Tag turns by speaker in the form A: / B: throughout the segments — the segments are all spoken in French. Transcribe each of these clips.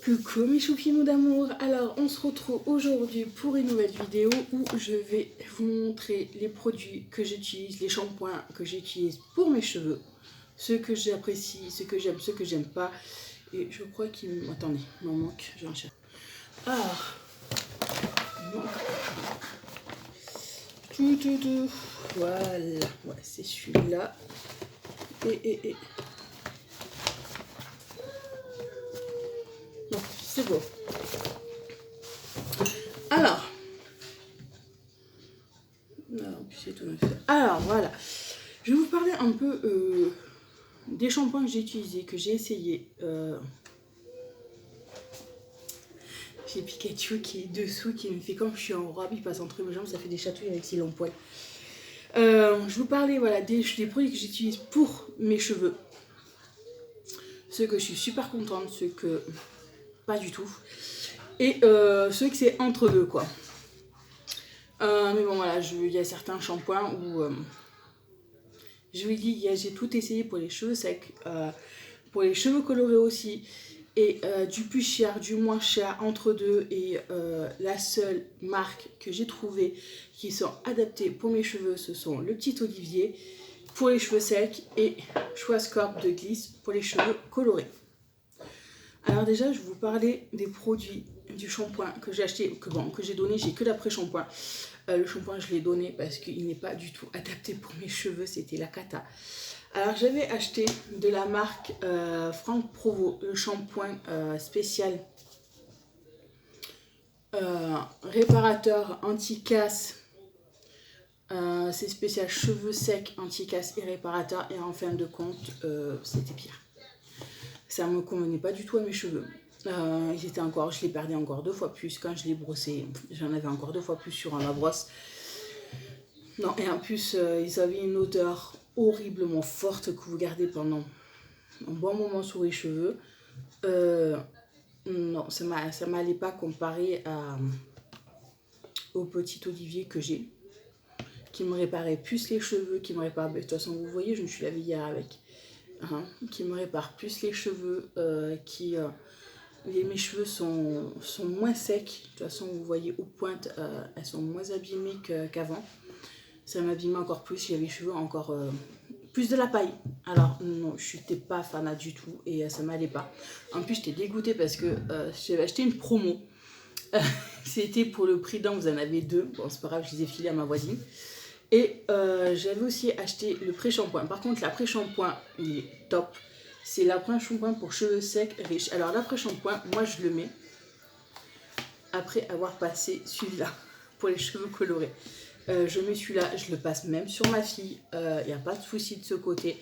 A: Coucou mes choupinous d'amour, alors on se retrouve aujourd'hui pour une nouvelle vidéo où je vais vous montrer les produits que j'utilise, les shampoings que j'utilise pour mes cheveux, ce que j'apprécie, ce que j'aime pas, et je crois qu'il me... Attendez, il m'en manque, je vais en chercher. Alors, voilà, ouais, c'est celui-là, et... Non, c'est beau. Alors, voilà, je vais vous parler un peu des shampoings que j'ai utilisés, que j'ai essayé. J'ai Pikachu qui est dessous, qui me fait comme je suis en robe, il passe entre mes jambes, ça fait des chatouilles avec ses longs poils. Je vous parlais voilà, des produits que j'utilise pour mes cheveux. Ceux que je suis super contente, ceux que pas du tout. Et ceux que c'est entre deux quoi. Mais bon voilà, il y a certains shampoings où je vous dis, j'ai tout essayé pour les cheveux secs, pour les cheveux colorés aussi. Et du plus cher, du moins cher, entre deux. Et la seule marque que j'ai trouvée qui sont adaptées pour mes cheveux, ce sont le Petit Olivier pour les cheveux secs et Schwarzkopf de Gliss pour les cheveux colorés. Alors déjà, je vais vous parler des produits du shampoing que j'ai acheté, que j'ai donné. J'ai que l'après-shampoing. Le shampoing, je l'ai donné parce qu'il n'est pas du tout adapté pour mes cheveux. C'était la cata. Alors j'avais acheté de la marque Franck Provo, le shampoing spécial réparateur anti-casse. C'est spécial cheveux secs, anti-casse et réparateur. Et en fin de compte, c'était pire. Ça ne me convenait pas du tout à mes cheveux. Je les perdais encore 2 fois plus. Quand je les brossais, j'en avais encore 2 fois plus sur ma brosse. Non, et en plus, ils avaient une odeur horriblement forte que vous gardez pendant un bon moment sur les cheveux. Non, ça m'allait pas comparé au Petit Olivier que j'ai, qui me réparait plus les cheveux, qui me répare, de toute façon vous voyez, je me suis lavée hier avec, qui me répare plus les cheveux, mes cheveux sont moins secs, de toute façon vous voyez aux pointes, elles sont moins abîmées qu'avant. Ça m'abîmait encore plus, j'avais les cheveux encore plus de la paille. Alors non, je n'étais pas fanat du tout et ça m'allait pas. En plus j'étais dégoûtée parce que j'avais acheté une promo. C'était pour le prix d'un, vous en avez 2. Bon c'est pas grave, je les ai filés à ma voisine. Et j'avais aussi acheté le pré-shampoing. Par contre l'après-shampoing il est top. C'est l'après-shampoing pour cheveux secs riches. Alors l'après-shampoing, moi je le mets après avoir passé celui-là pour les cheveux colorés. Je mets celui-là, je le passe même sur ma fille, il n'y a pas de souci de ce côté.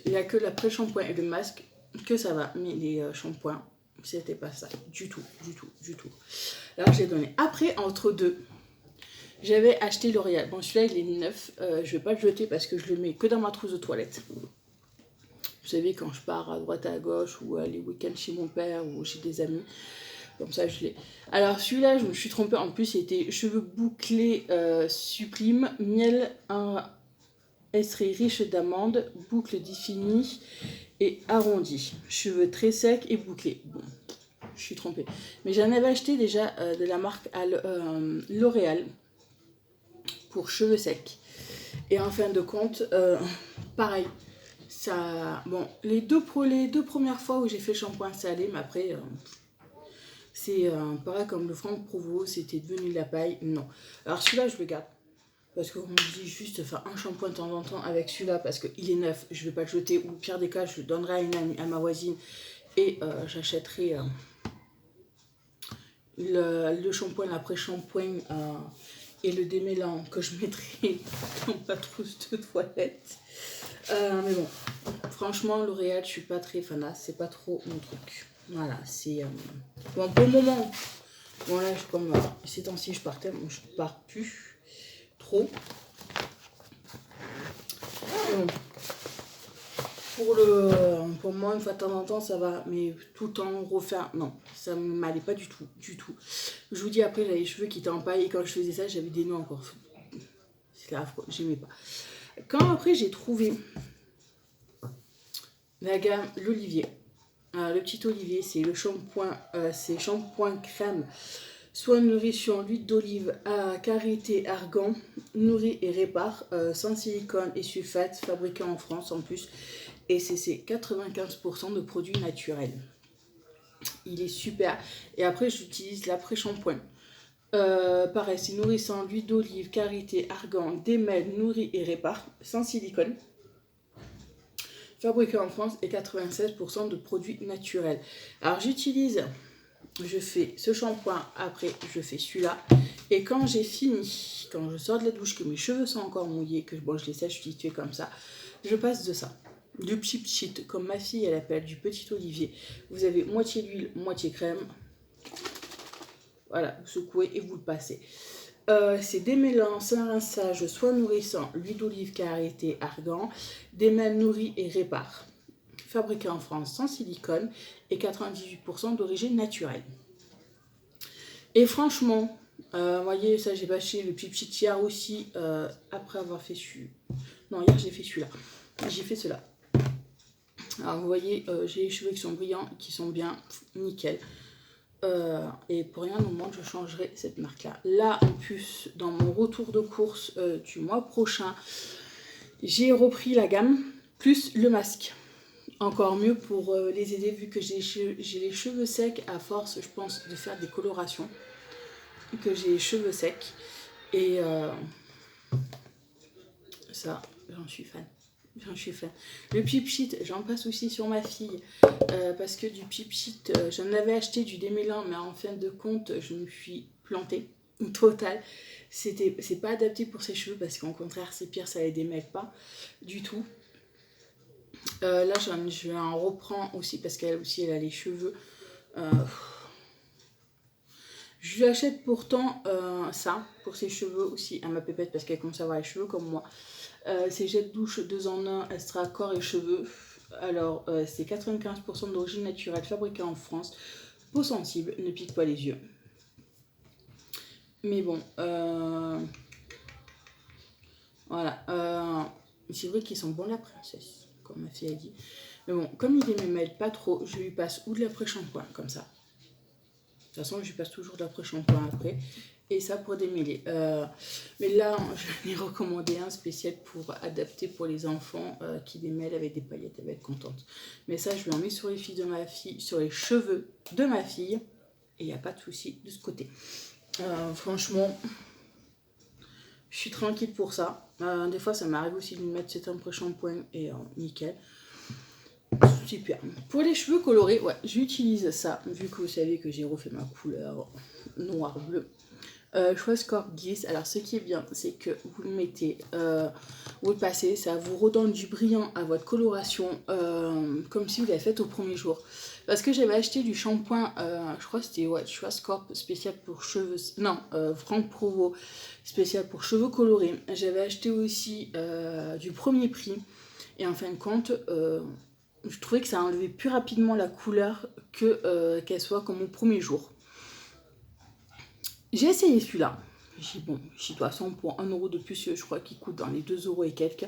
A: Il n'y a que l'après-shampoing et le masque que ça va, mais les shampoings, c'était pas ça, du tout. Alors je l'ai donné. Après, entre deux, j'avais acheté L'Oréal. Bon, celui-là, il est neuf, je vais pas le jeter parce que je le mets que dans ma trousse de toilette. Vous savez, quand je pars à droite à gauche ou les week-ends chez mon père ou chez des amis. Comme ça, je l'ai. Alors, celui-là, je me suis trompée. En plus, c'était cheveux bouclés sublime, miel, un extrait riche d'amandes, boucle définie et arrondie. Cheveux très secs et bouclés. Bon, je suis trompée. Mais j'en avais acheté déjà de la marque L'Oréal pour cheveux secs. Et en fin de compte, pareil. Ça, bon, les deux premières fois où j'ai fait le shampoing, ça allait, mais après... c'est pareil comme le Franck Provo, c'était devenu de la paille. Non. Alors celui-là, je le garde. Parce qu'on me dit juste faire un shampoing de temps en temps avec celui-là parce qu'il est neuf. Je ne vais pas le jeter. Ou au pire des cas, je le donnerai à une amie, à ma voisine. Et j'achèterai le shampoing, l'après-shampoing et le démêlant que je mettrai dans ma trousse de toilette. Mais bon, franchement, L'Oréal, je suis pas très fanat. C'est pas trop mon truc. Voilà, c'est bon pour le moment. Bon là, comme ces temps-ci je partais, bon, je pars plus trop. Bon, pour moi, une fois de temps en temps, ça va, mais tout le temps refaire, non, ça ne m'allait pas du tout. Je vous dis, après, j'avais les cheveux qui étaient en paille et quand je faisais ça, j'avais des nœuds encore. C'est affreux, j'aimais pas. Quand après, j'ai trouvé la gamme L'Olivier. Le petit olivier, c'est le shampoing, c'est shampoing crème, soin nourrifiant, l'huile d'olive à karité, argan, nourrit et répare, sans silicone et sulfate, fabriqué en France en plus. Et c'est 95% de produits naturels. Il est super. Et après, j'utilise l'après-shampoing. Pareil, c'est nourrissant, l'huile d'olive, karité, argan, démêle, nourrit et répare, sans silicone. Fabriqué en France et 96% de produits naturels. Alors j'utilise, je fais ce shampoing, après je fais celui-là. Et quand j'ai fini, quand je sors de la douche, que mes cheveux sont encore mouillés, que bon, je les sèche vite fait comme ça, je passe de ça. Du cheap sheet, comme ma fille elle appelle, du petit olivier. Vous avez moitié d'huile, moitié crème. Voilà, vous secouez et vous le passez. C'est démêlant, sans rinçage, soin nourrissant, l'huile d'olive karité, argan, démêle, nourrit et répare. Fabriqué en France sans silicone et 98% d'origine naturelle. Et franchement, voyez, ça j'ai bâché le petit hier aussi, après avoir fait celui. Non, hier j'ai fait celui-là. J'ai fait cela. Alors vous voyez, j'ai les cheveux qui sont brillants, qui sont bien nickel. Et pour rien au monde je changerai cette marque là en plus dans mon retour de course du mois prochain j'ai repris la gamme plus le masque, encore mieux pour les aider vu que j'ai les cheveux secs à force je pense de faire des colorations, que j'ai les cheveux secs et ça j'en suis fan. J'en suis fan. Le Peep Sheet, j'en passe aussi sur ma fille parce que du Peep Sheet, j'en avais acheté du démêlant, mais en fin de compte, je me suis plantée. Total. C'est pas adapté pour ses cheveux parce qu'au contraire, c'est pire, ça les démêle pas du tout. Là, je en reprends aussi parce qu'elle aussi, elle a les cheveux. Je lui achète pourtant ça pour ses cheveux aussi à ma pépette parce qu'elle commence à avoir les cheveux comme moi. C'est jet de douche 2 en 1, extra corps et cheveux. Alors, c'est 95% d'origine naturelle, fabriquée en France. Peau sensible, ne pique pas les yeux. Mais bon, voilà. C'est vrai qu'ils sont bons la princesse, comme ma fille a dit. Mais bon, comme il ne me mêle pas trop, je lui passe ou de l'après-shampoing, comme ça. De toute façon, je lui passe toujours de l'après-shampoing après. Et ça pour démêler. Mais là, je vais recommander un spécial pour adapter pour les enfants qui démêlent avec des paillettes. Elle va être contente. Mais ça, je lui en mets sur les filles de ma fille, sur les cheveux de ma fille. Et il n'y a pas de souci de ce côté. Franchement, je suis tranquille pour ça. Des fois, ça m'arrive aussi de lui mettre cet après-shampoing et nickel. Super. Pour les cheveux colorés, ouais, j'utilise ça. Vu que vous savez que j'ai refait ma couleur noir-bleu. Schwarzkopf Gliss. Alors ce qui est bien, c'est que vous le mettez, vous le passez, ça vous redonne du brillant à votre coloration, comme si vous l'avez fait au premier jour. Parce que j'avais acheté du shampoing, je crois que c'était Schwarzkopf spécial pour cheveux, non, Franck Provo spécial pour cheveux colorés. J'avais acheté aussi du premier prix et en fin de compte, je trouvais que ça enlevait plus rapidement la couleur que qu'elle soit comme au premier jour. J'ai essayé celui-là. J'ai dit, bon, de toute façon, pour 1 euro de plus, je crois qu'il coûte dans les 2 euros et quelques.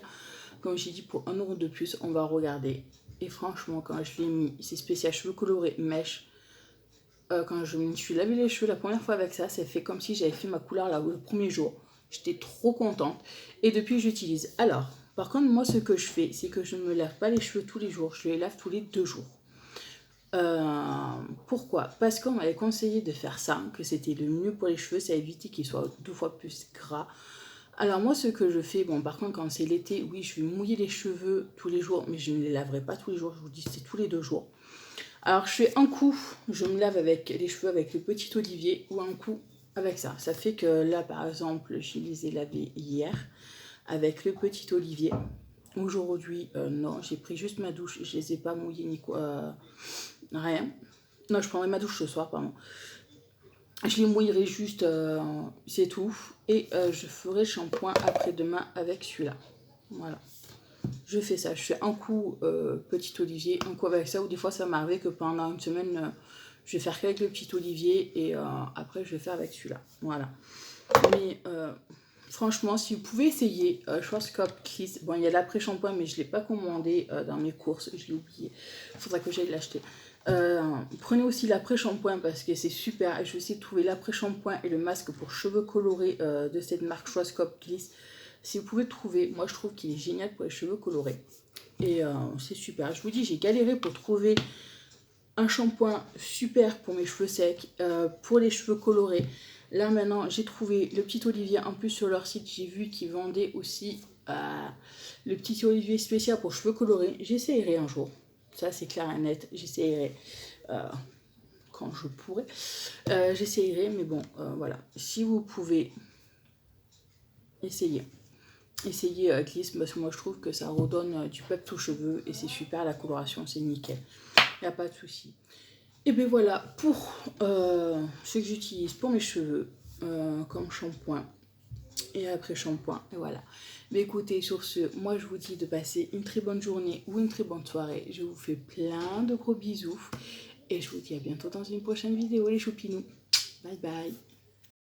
A: Comme j'ai dit, pour 1 euro de plus, on va regarder. Et franchement, quand je l'ai mis, c'est spécial cheveux colorés, mèche. Quand je me suis lavé les cheveux la première fois avec ça, ça fait comme si j'avais fait ma couleur là, le premier jour. J'étais trop contente. Et depuis, j'utilise. Alors, par contre, moi, ce que je fais, c'est que je ne me lave pas les cheveux tous les jours. Je les lave tous les 2 jours. Pourquoi? Parce qu'on m'avait conseillé de faire ça, que c'était le mieux pour les cheveux, ça évite qu'ils soient 2 fois plus gras. Alors moi ce que je fais, bon par contre quand c'est l'été, oui je vais mouiller les cheveux tous les jours, mais je ne les laverai pas tous les jours, je vous dis c'est tous les 2 jours. Alors je fais un coup, je me lave avec les cheveux avec le petit olivier ou un coup avec ça. Ça fait que là par exemple je les ai lavés hier avec le petit olivier. Aujourd'hui non, j'ai pris juste ma douche, je les ai pas mouillés ni quoi. Rien. Non, je prendrai ma douche ce soir, pardon. Je les mouillerai juste, c'est tout. Et je ferai shampoing après-demain avec celui-là. Voilà. Je fais ça. Je fais un coup petit olivier, un coup avec ça. Ou des fois, ça m'arrive que pendant une semaine, je vais faire qu'avec le petit olivier. Et après, je vais faire avec celui-là. Voilà. Mais franchement, si vous pouvez essayer, Schwarzkopf Gliss. Bon, il y a l'après-shampoing, mais je ne l'ai pas commandé dans mes courses. Je l'ai oublié. Il faudra que j'aille l'acheter. Prenez aussi l'après-shampoing parce que c'est super. Je vais essayer de trouver l'après-shampoing et le masque pour cheveux colorés de cette marque Schwarzkopf Gliss. Si vous pouvez le trouver, moi je trouve qu'il est génial pour les cheveux colorés. Et c'est super. Je vous dis, j'ai galéré pour trouver un shampoing super pour mes cheveux secs, pour les cheveux colorés. Là maintenant, j'ai trouvé le petit Olivier. En plus sur leur site, j'ai vu qu'ils vendaient aussi le petit Olivier spécial pour cheveux colorés. J'essayerai un jour. Ça c'est clair et net. J'essayerai quand je pourrai. J'essayerai, mais bon, voilà. Si vous pouvez, essayez. Essayez Gliss parce que moi je trouve que ça redonne du pep tout cheveux et c'est super, la coloration c'est nickel, il n'y a pas de souci. Et bien voilà pour ce que j'utilise pour mes cheveux comme shampoing et après shampoing, et voilà. Mais écoutez, sur ce, moi je vous dis de passer une très bonne journée ou une très bonne soirée. Je vous fais plein de gros bisous et je vous dis à bientôt dans une prochaine vidéo les choupinous. Bye bye.